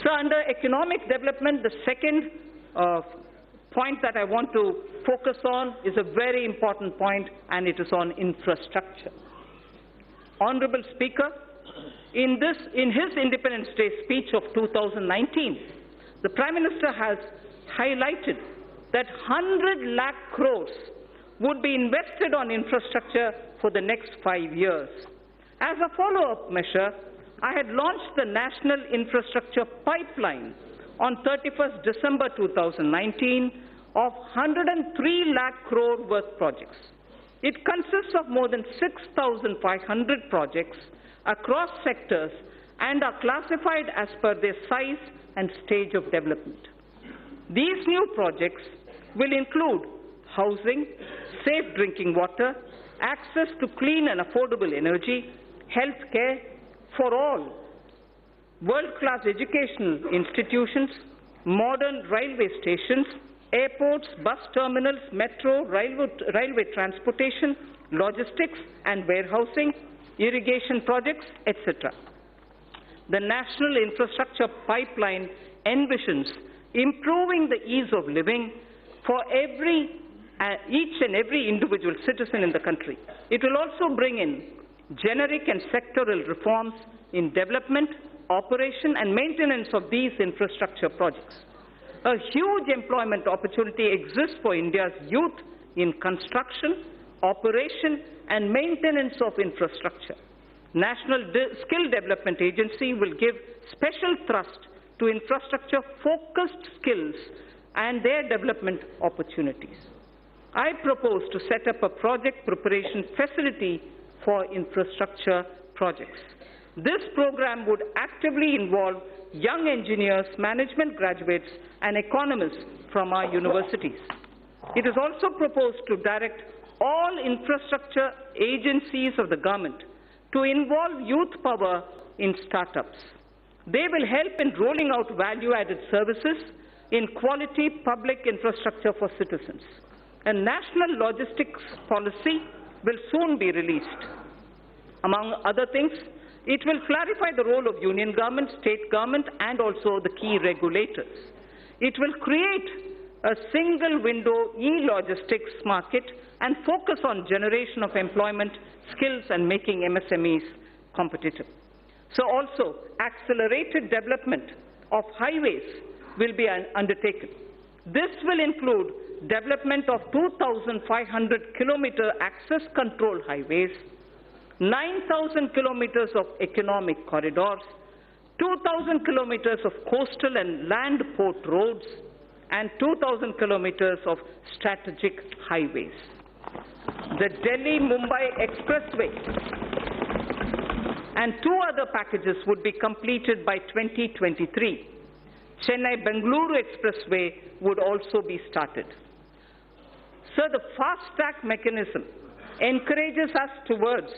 So under economic development, the second point that I want to focus on is a very important point, and it is on infrastructure. Honorable Speaker, in his Independence Day speech of 2019, the Prime Minister has highlighted that 100 lakh crores would be invested on infrastructure for the next 5 years. As a follow-up measure, I had launched the National Infrastructure Pipeline on 31st December 2019 of 103 lakh crore worth projects. It consists of more than 6,500 projects across sectors and are classified as per their size and stage of development. These new projects will include housing, safe drinking water, access to clean and affordable energy, health care for all, world-class educational institutions, modern railway stations, airports, bus terminals, metro, railway transportation, logistics and warehousing, irrigation projects, etc. The National Infrastructure Pipeline envisions improving the ease of living for each and every individual citizen in the country. It will also bring in generic and sectoral reforms in development, operation and maintenance of these infrastructure projects. A huge employment opportunity exists for India's youth in construction, operation and maintenance of infrastructure. National Skill Development Agency will give special thrust to infrastructure-focused skills and their development opportunities. I propose to set up a project preparation facility for infrastructure projects. This program would actively involve young engineers, management graduates, and economists from our universities. It is also proposed to direct all infrastructure agencies of the government to involve youth power in startups. They will help in rolling out value-added services in quality public infrastructure for citizens. A national logistics policy will soon be released. Among other things, it will clarify the role of union government, state government, and also the key regulators. It will create a single window e-logistics market and focus on generation of employment, skills, and making MSMEs competitive. So also, accelerated development of highways will be undertaken. This will include development of 2,500 kilometer access control highways, 9,000 kilometers of economic corridors, 2,000 kilometers of coastal and land port roads, and 2,000 kilometers of strategic highways. The Delhi-Mumbai Expressway and 2 other packages would be completed by 2023. Chennai-Bengaluru Expressway would also be started. So the fast-track mechanism encourages us towards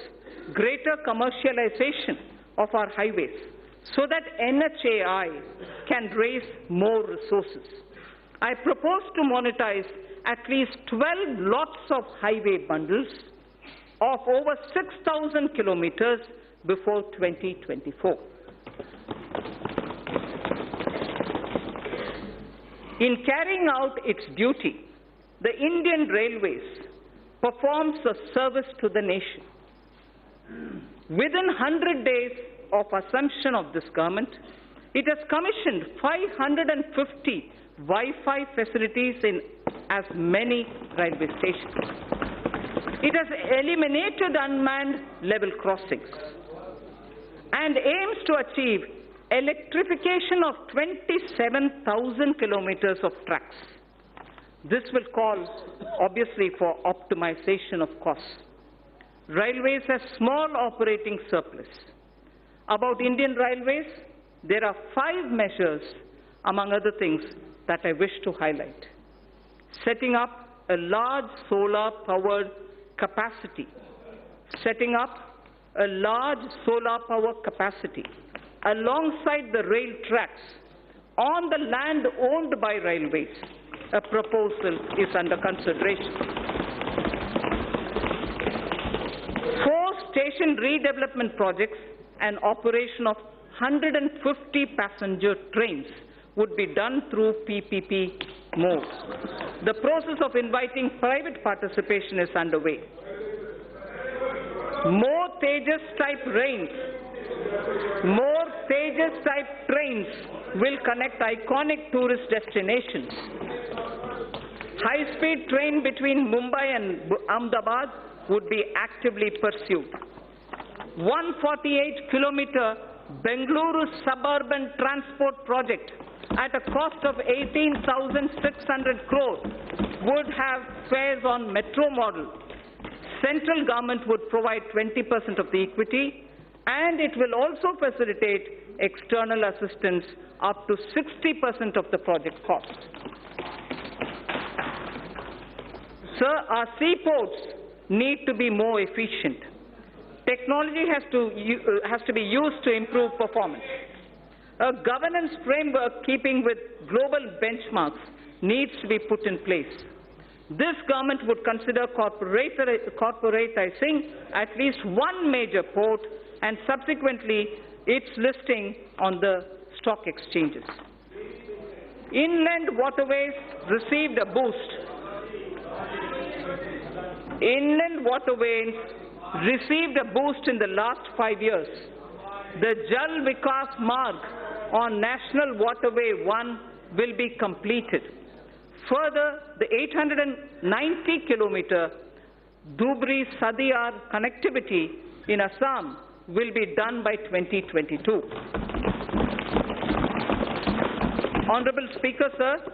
greater commercialization of our highways so that NHAI can raise more resources. I propose to monetize at least 12 lots of highway bundles of over 6,000 kilometers before 2024. In carrying out its duty, the Indian Railways performs a service to the nation. Within 100 days of assumption of this government, it has commissioned 550 Wi-Fi facilities in as many railway stations. It has eliminated unmanned level crossings and aims to achieve electrification of 27,000 kilometers of tracks. This will call, obviously, for optimization of costs. Railways have small operating surplus. About Indian Railways, there are 5 measures, among other things, that I wish to highlight. Setting up a large solar-powered capacity. Setting up a large solar power capacity alongside the rail tracks on the land owned by railways. A proposal is under consideration. 4 station redevelopment projects and operation of 150 passenger trains would be done through PPP mode. The process of inviting private participation is underway. More Tejas-type trains will connect iconic tourist destinations. High-speed train between Mumbai and Ahmedabad would be actively pursued. 148-kilometer Bengaluru suburban transport project at a cost of 18,600 crore would have fares on metro model. Central government would provide 20% of the equity, and it will also facilitate external assistance up to 60% of the project cost. Sir, our seaports need to be more efficient. Technology has to be used to improve performance. A governance framework keeping with global benchmarks needs to be put in place. This government would consider corporatizing at least one major port and subsequently its listing on the stock exchanges. Inland waterways received a boost. Inland waterways received a boost in the last 5 years. The Jal Vikas Marg on National Waterway 1 will be completed. Further, the 890-kilometer Dhubri-Sadiyar connectivity in Assam will be done by 2022. Honorable Speaker, sir,